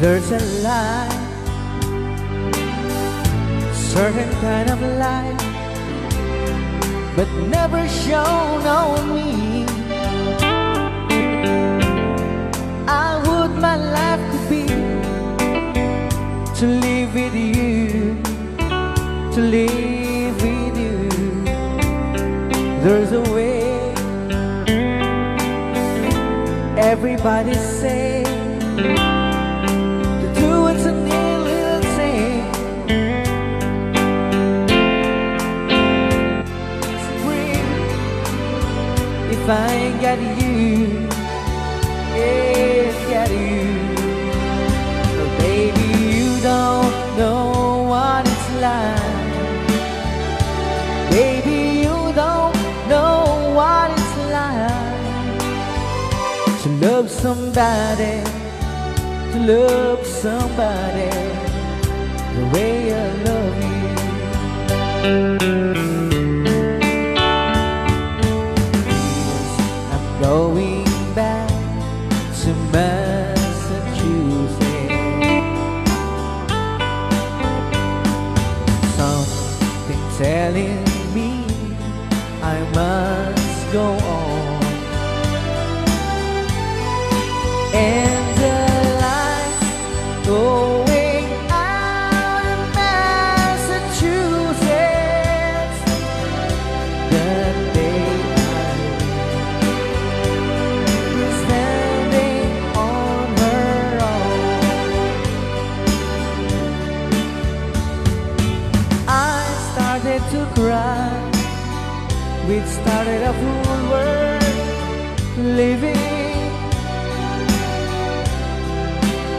There's a light, certain kind of light, but never shown on me. I would my life could be to live with you, to live with you. There's a way, everybody say, to do what's a near little thing. Spring, if I ain't got you, ain't got you. But baby, you don't know what it's like. Baby, you don't know what it's like to love somebody, to love somebody the way I love you. Yes, I'm going back to Massachusetts. Something telling me I must go on, and the lights going out in Massachusetts. That day I'm standing on her own. I started to cry. We'd started a full world living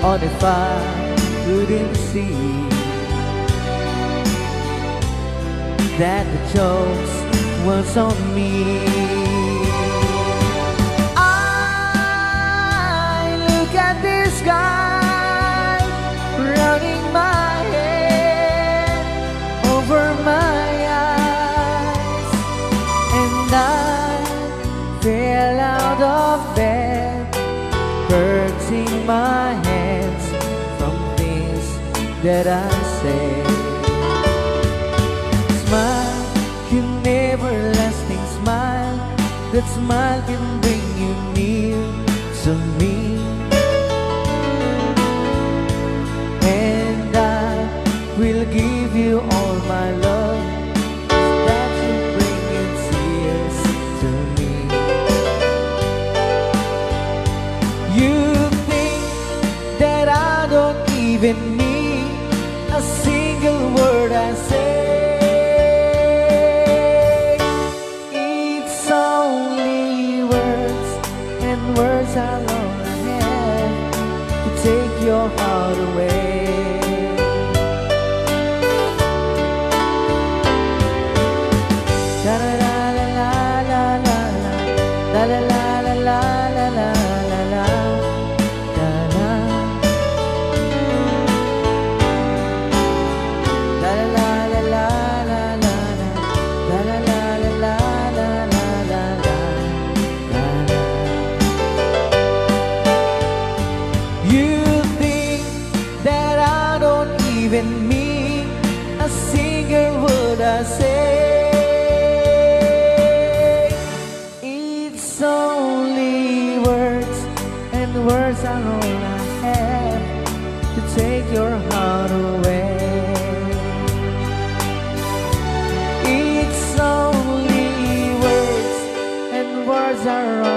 on if I couldn't see that the jokes was on me. I look at this guy running my head over my eyes, and I fell out of bed, hurting my hands from things that I said. Smile, you everlasting smile. That smile can bring you near to me, and I will give you all my love. That will bring you tears to me. You think that I don't even need a single word I say. It's only words, and words are all I have to take your heart away. La la la la la la la la la la la la la la la. Even me, a single word I say. It's only words, and words are all I have to take your heart away. It's only words, and words are all